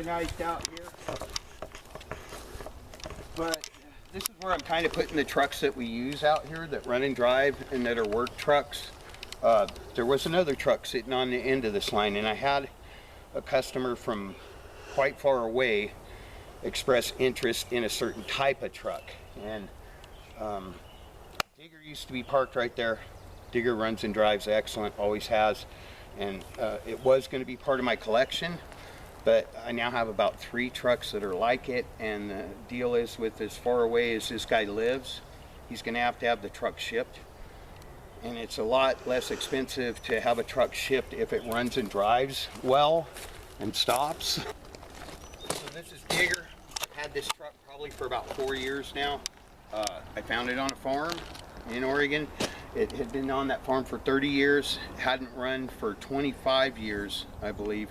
organized out here. But this is where I'm kind of putting the trucks that we use out here that run and drive and that are work trucks. There was another truck sitting on the end of this line, and I had a customer from quite far away express interest in a certain type of truck. And Digger used to be parked right there. Digger runs and drives excellent, always has. And it was going to be part of my collection, but I now have about 3 trucks that are like it. And the deal is, with as far away as this guy lives, he's going to have the truck shipped. And it's a lot less expensive to have a truck shipped if it runs and drives well and stops. So this is Digger. I've had this truck probably for about 4 years now. I found it on a farm in Oregon. It had been on that farm for 30 years, hadn't run for 25 years, I believe,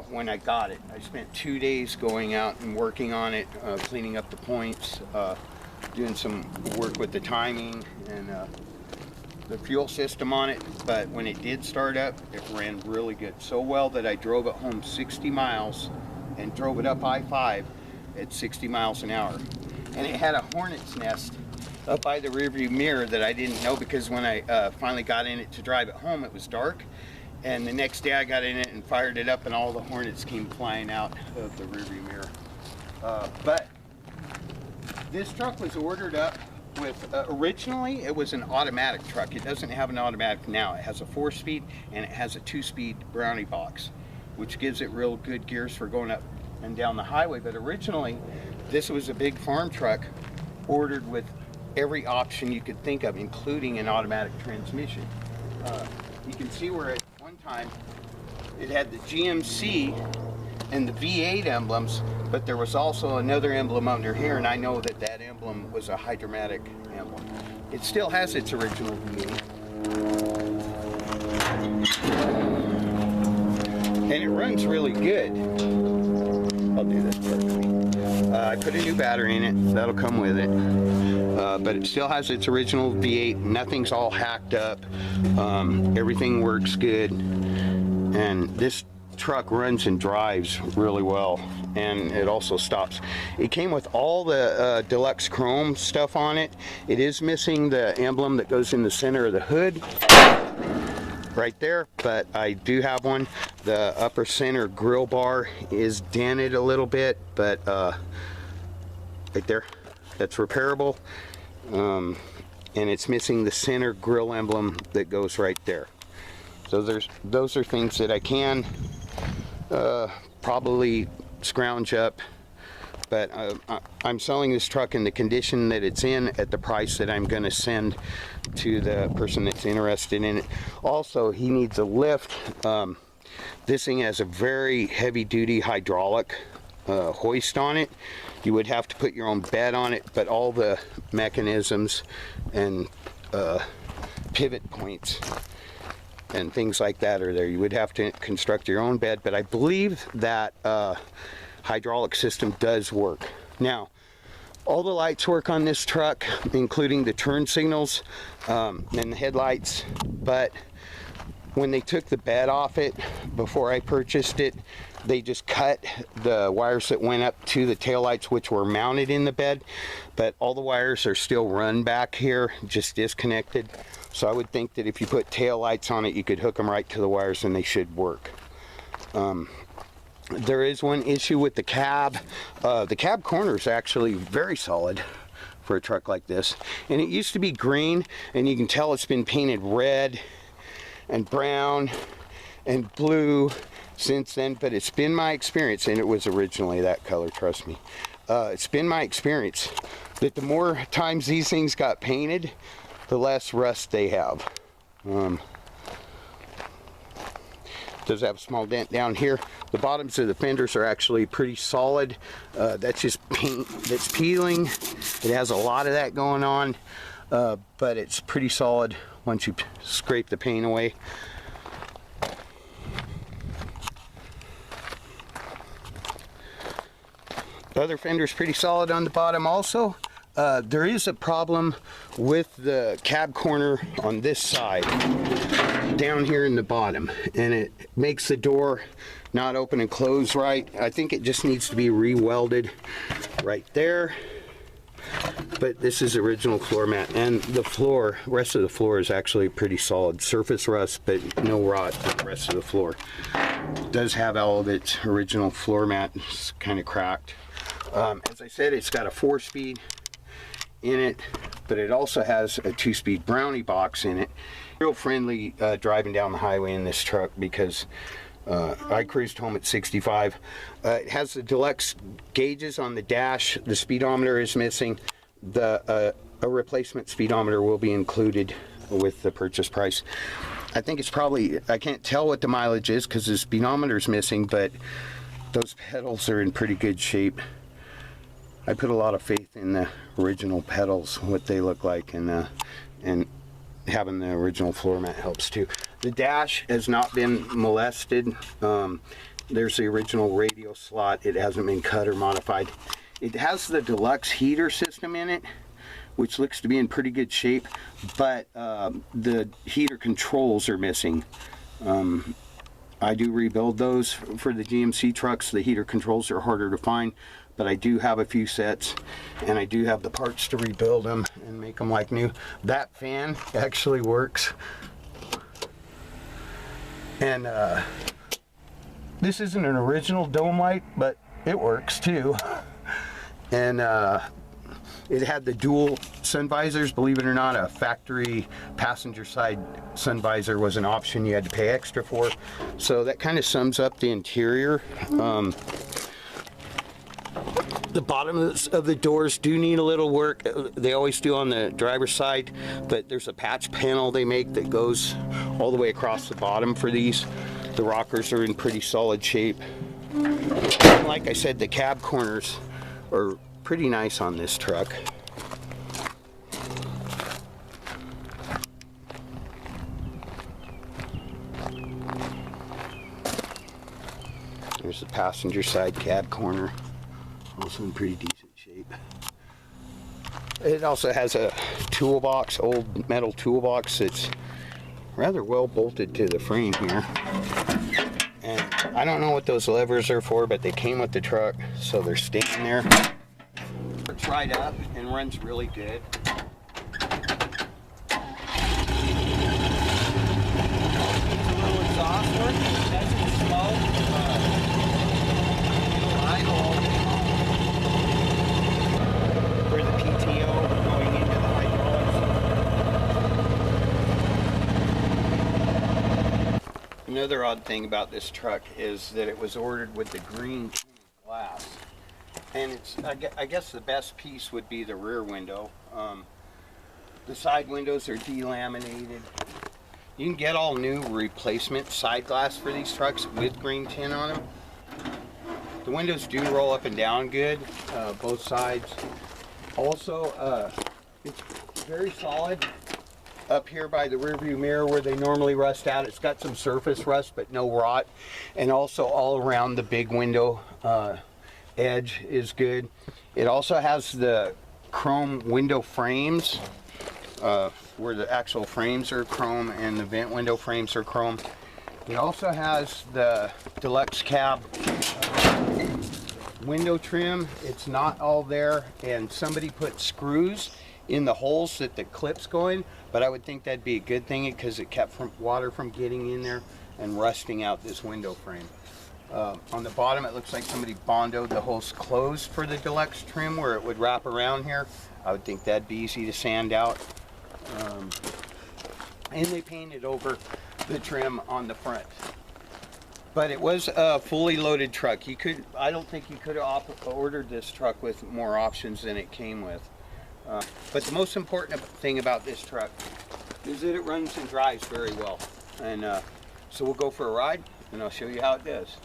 when I got it. I spent 2 days going out and working on it, cleaning up the points, doing some work with the timing and the fuel system on it. But when it did start up, it ran really good. So well that I drove it home 60 miles and drove it up I-5 at 60 miles an hour. And it had a hornet's nest up by the rearview mirror that I didn't know, because when I finally got in it to drive it home, it was dark. And the next day I got in it and fired it up, and all the hornets came flying out of the rearview mirror. But this truck was ordered up with, originally it was an automatic truck. It doesn't have an automatic now. It has a 4-speed and it has a 2-speed brownie box, which gives it real good gears for going up and down the highway. But originally this was a big farm truck ordered with every option you could think of, including an automatic transmission. You can see where at one time it had the GMC and the V8 emblems, but there was also another emblem under here, and I know that that emblem was a Hydromatic emblem. It still has its original V8. And it runs really good. I'll do this perfectly. I put a new battery in it, that'll come with it. But it still has its original V8, nothing's all hacked up. Everything works good. And this truck runs and drives really well, and it also stops. It came with all the deluxe chrome stuff on it. It is missing the emblem that goes in the center of the hood right there, but I do have one. The upper center grill bar is dented a little bit, but right there, that's repairable. And it's missing the center grill emblem that goes right there. So those are things that I can probably scrounge up, but I'm selling this truck in the condition that it's in at the price that I'm going to send to the person that's interested in it. Also, he needs a lift. This thing has a very heavy-duty hydraulic hoist on it. You would have to put your own bed on it, but all the mechanisms and pivot points and things like that are there. You would have to construct your own bed, but I believe that hydraulic system does work. Now, all the lights work on this truck, including the turn signals and the headlights, but when they took the bed off it before I purchased it, they just cut the wires that went up to the taillights, which were mounted in the bed, but all the wires are still run back here, just disconnected. So I would think that if you put taillights on it, you could hook them right to the wires and they should work. There is one issue with the cab. The cab corner is actually very solid for a truck like this. And it used to be green, and you can tell it's been painted red and brown and blue since then, but it's been my experience, and it was originally that color, trust me. It's been my experience that the more times these things got painted, the less rust they have. Does have a small dent down here. The bottoms of the fenders are actually pretty solid. That's just paint that's peeling. It has a lot of that going on, but it's pretty solid once you scrape the paint away. The other fender's pretty solid on the bottom also. There is a problem with the cab corner on this side, down here in the bottom, and it makes the door not open and close right. I think it just needs to be re-welded right there. But this is original floor mat, and the floor, rest of the floor is actually pretty solid. Surface rust, but no rot on the rest of the floor. It does have all of its original floor mat. It's kind of cracked. As I said, it's got a 4-speed in it, but it also has a 2-speed brownie box in it. Real friendly driving down the highway in this truck, because I cruised home at 65. It has the deluxe gauges on the dash. The speedometer is missing. A replacement speedometer will be included with the purchase price. I think it's probably, I can't tell what the mileage is because the speedometer is missing, but those pedals are in pretty good shape. I put a lot of faith in the original pedals, what they look like, and having the original floor mat helps too. The dash has not been molested. There's the original radio slot. It hasn't been cut or modified. It has the deluxe heater system in it, which looks to be in pretty good shape, but the heater controls are missing. I do rebuild those for the GMC trucks. The heater controls are harder to find, but I do have a few sets, and I do have the parts to rebuild them and make them like new. That fan actually works. And this isn't an original dome light, but it works too. And it had the dual sun visors. Believe it or not, a factory passenger side sun visor was an option you had to pay extra for. So that kind of sums up the interior. The bottom of the doors do need a little work. They always do on the driver's side, but there's a patch panel they make that goes all the way across the bottom for these. The rockers are in pretty solid shape. And like I said, the cab corners are pretty nice on this truck. There's the passenger side cab corner, also in pretty decent shape. It also has a toolbox, old metal toolbox that's rather well bolted to the frame here. And I don't know what those levers are for, but they came with the truck, so they're staying there. It's right up and runs really good. It's a little exhaust work, as it's slow. For the PTO going into the hydraulics. Another odd thing about this truck is that it was ordered with the green glass. And it's, I guess the best piece would be the rear window. The side windows are delaminated. You can get all new replacement side glass for these trucks with green tin on them. The windows do roll up and down good, both sides. Also, it's very solid up here by the rear view mirror where they normally rust out. It's got some surface rust, but no rot. And also all around the big window edge is good. It also has the chrome window frames, where the actual frames are chrome and the vent window frames are chrome. It also has the deluxe cab window trim. It's not all there, and somebody put screws in the holes that the clips go in, but I would think that'd be a good thing because it kept water from getting in there and rusting out this window frame. On the bottom, it looks like somebody bondoed the holes closed for the deluxe trim where it would wrap around here. I would think that'd be easy to sand out. And they painted over the trim on the front. But it was a fully loaded truck. I don't think you could have ordered this truck with more options than it came with. But the most important thing about this truck is that it runs and drives very well. And so we'll go for a ride and I'll show you how it does.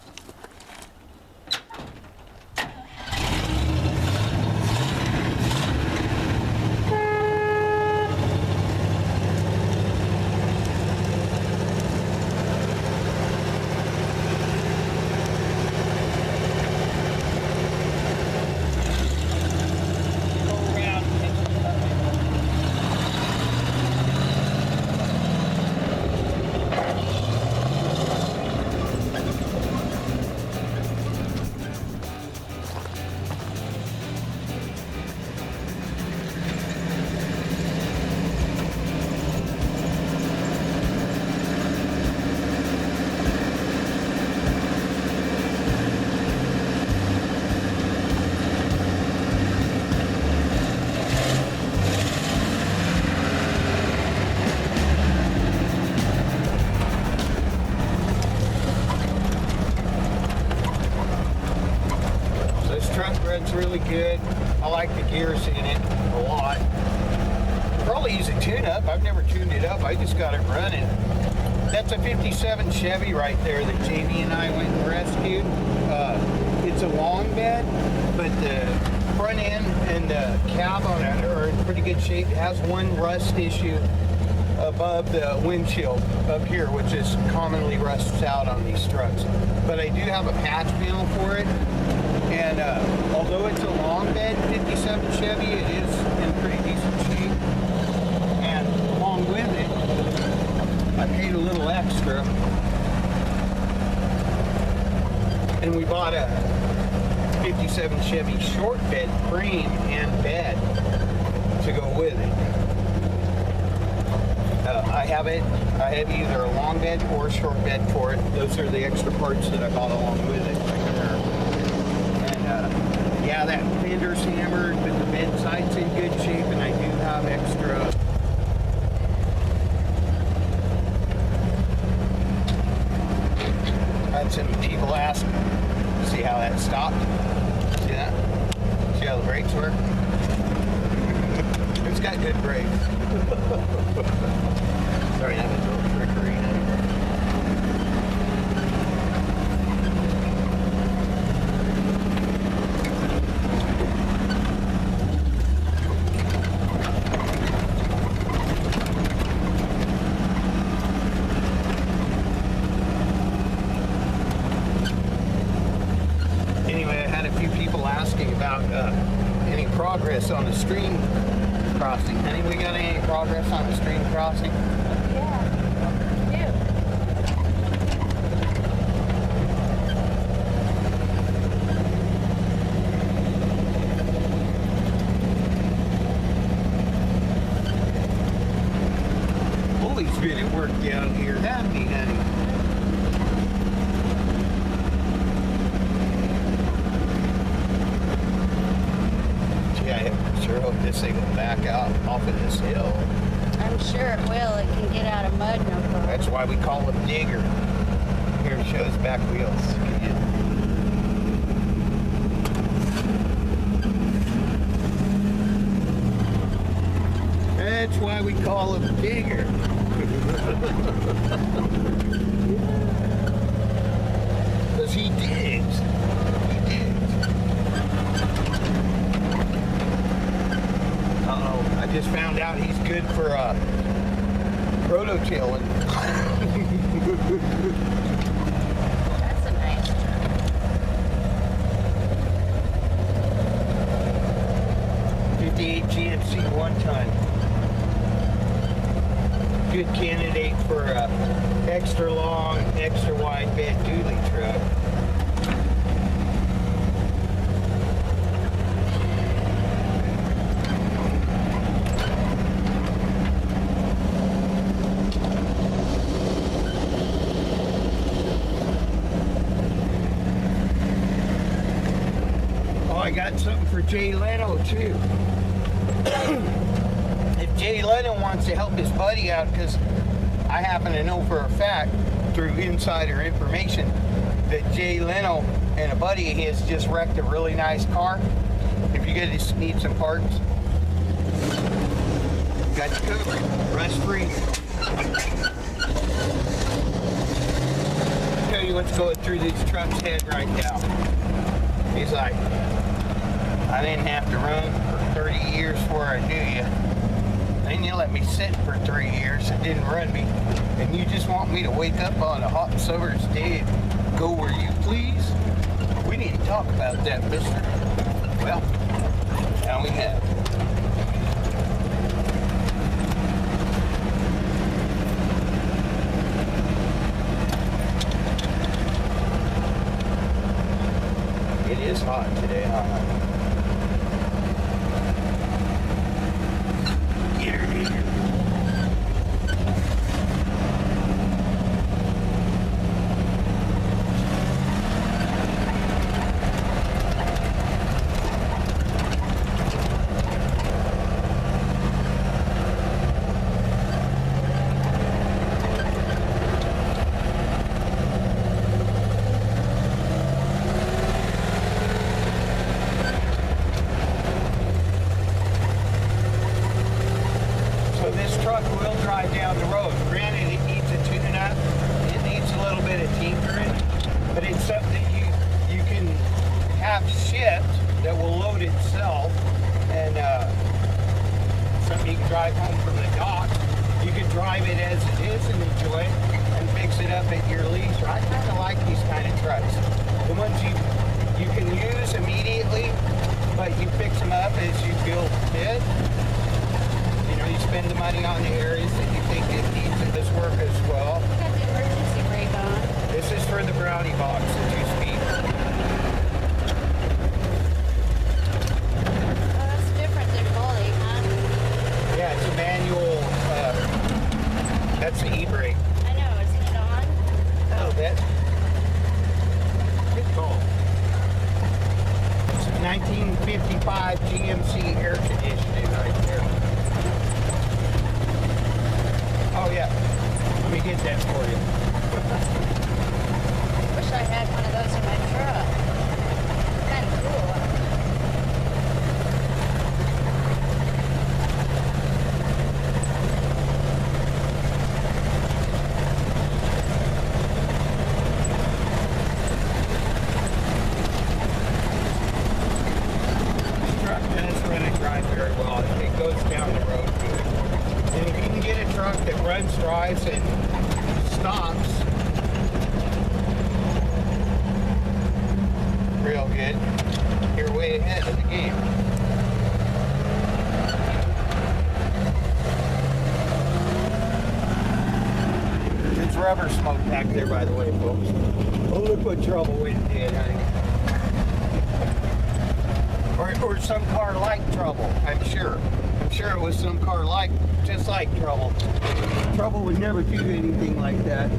looks really good. I like the gears in it a lot. Probably use a tune-up. I've never tuned it up. I just got it running. That's a 57 Chevy right there that Jamie and I went and rescued. It's a long bed, but the front end and the cab on it are in pretty good shape. It has one rust issue above the windshield up here, which is commonly rusts out on these trucks. But I do have a patch panel for it. And although it's a long bed 57 Chevy, it is in pretty decent shape. And along with it, I paid a little extra. And we bought a 57 Chevy short bed frame and bed to go with it. I have either a long bed or a short bed for it. Those are the extra parts that I bought along with it. And yeah, that fender's hammered, but the bed side's in good shape, and I do have extra. I had some people ask, see how that stopped? See that? See how the brakes work? It's got good brakes. Sorry, that was a little trickery. Anyway, I had a few people asking about any progress on the stream crossing. Honey, we got any progress on the stream crossing? Bully's been at work down here, haven't he, honey? Gee, I sure hope this thing will back out off of this hill. I'm sure it will. It can get out of mud no problem. That's why we call him Digger. Here, it shows back wheels. That's why we call him Digger. Because he digs. He digs. Uh-oh. I just found out he's good for rototailing. That's a nice truck. 58 GMC 1-ton. Good candidate for a extra long, extra wide bed dually truck. Oh, I got something for Jay Leno too. If Jay Leno wants to help his buddy out, because I happen to know for a fact through insider information that Jay Leno and a buddy of his just wrecked a really nice car. If you guys need some parts, got you covered, rust free. Tell you what's going through this truck's head right now. He's like, I didn't have to run for 30 years before I knew you. Then you let me sit for 3 years and didn't run me. And you just want me to wake up on a hot summer's day and go where you please? We need to talk about that, mister. Well, now we have. It is hot today, huh? truck will drive down the road. Granted, it needs a tune-up. It needs a little bit of tinkering, but it's something you can have shipped that will load itself, and something you can drive home from the dock. You can drive it as it is and enjoy it, and fix it up at your leisure. I kind of like these kind of trucks. The ones you can use immediately, but you fix them up as you feel fit. You know, you spend the money on the areas that you think it needs this work as well. Got the emergency brake on. This is for the brownie box as you speak. Oh, that's different than bully, huh? Yeah, it's a manual, that's the e-brake. I know, isn't it on? A little bit. Good call. It's a 1955 GMC air conditioning right there. Oh yeah, let me get that for you. Wish I had one of those in my truck. Kind of cool. This truck does run and drive very well. It goes down the road good. And if you can get a truck that runs, drives, and stops real good, you're way ahead of the game. There's rubber smoke back there, by the way, folks. Oh, look what trouble we did, honey. Or some car like trouble, I'm sure. I'm sure it was some car like, just like trouble. Trouble would never do anything like that.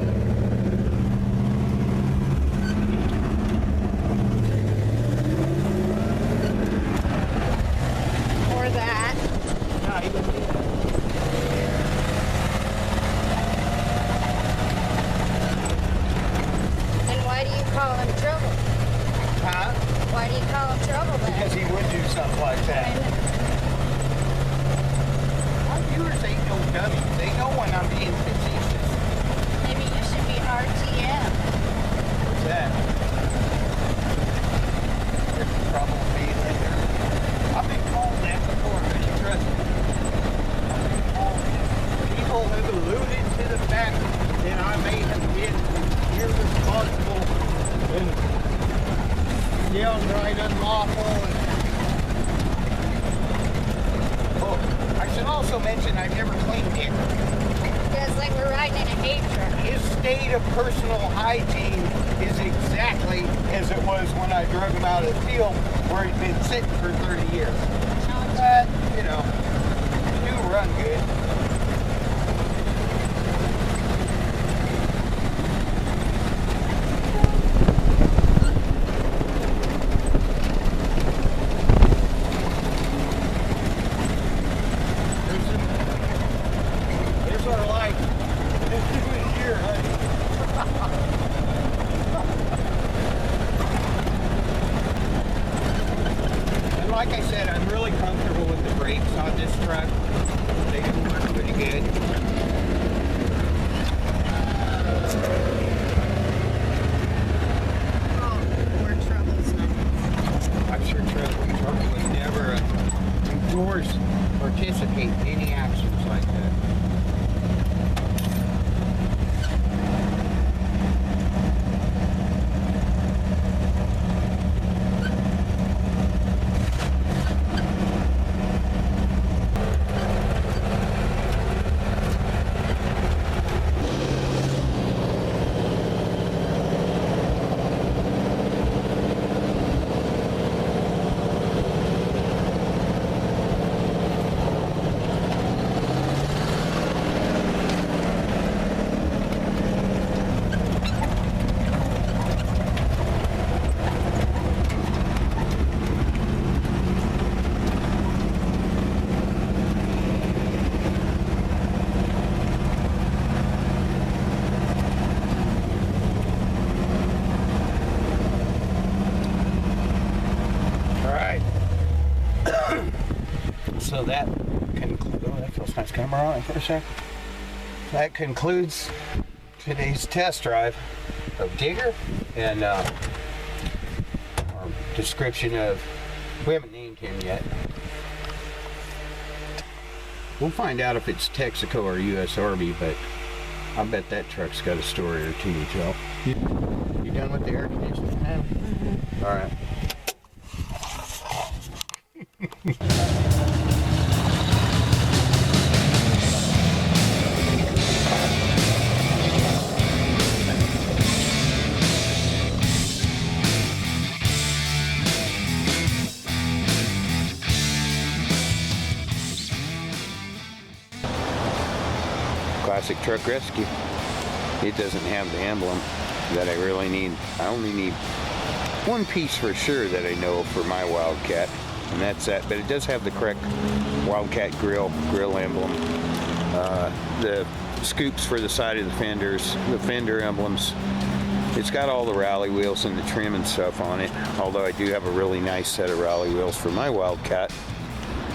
Or that. Not even. And why do you call him trouble? Huh? Why do you call him trouble then? Because he would do something like that. Our viewers ain't no dummies. They know when I'm being facetious. Maybe you should be RTM. What's that? There's trouble being in there. I've been called that before, but you trust me. I've been called that. People have alluded to the fact that I may have been irresponsible and downright unlawful. Oh, I should also mention I've never cleaned it. Yeah, it's like we're riding in a hate truck. His state of personal hygiene is exactly as it was when I drug him out of the field where he'd been sitting for 30 years. But, you know, do run good. There's our life. This is here, honey. And like I said, I'm really comfortable with the brakes on this truck. They do work pretty good. Oh, more troubles, honey. I'm sure Trouble would never endorse, participate in any actions like that. So that concludes. Oh, that feels nice coming. camera on it for a sec. That concludes today's test drive of Digger and our description of, we haven't named him yet. We'll find out if it's Texaco or US Army, but I bet that truck's got a story or two to tell. You done with the air conditioning now? Mm-hmm. All right. Classic Truck Rescue. It doesn't have the emblem that I really need. I only need one piece for sure that I know for my Wildcat, and that's that. But it does have the correct Wildcat grill emblem. The scoops for the side of the fenders, the fender emblems. It's got all the rally wheels and the trim and stuff on it, although I do have a really nice set of rally wheels for my Wildcat.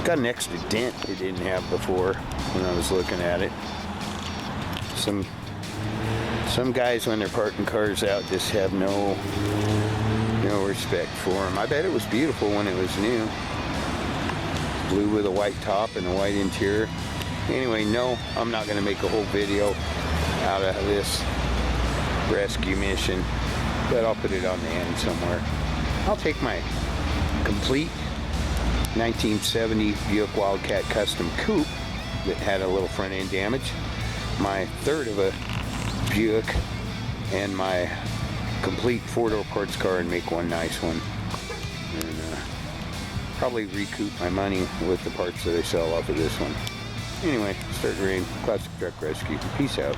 Got an extra dent it didn't have before when I was looking at it. Some guys, when they're parking cars out, just have no respect for them. I bet it was beautiful when it was new. Blue with a white top and a white interior. Anyway, no, I'm not going to make a whole video out of this rescue mission, but I'll put it on the end somewhere. I'll take my complete 1970 Buick Wildcat Custom Coupe that had a little front end damage, my third of a Buick, and my complete four-door parts car and make one nice one, and probably recoup my money with the parts that I sell off of this one. Anyway, start rain. Classic Truck Rescue. Peace out.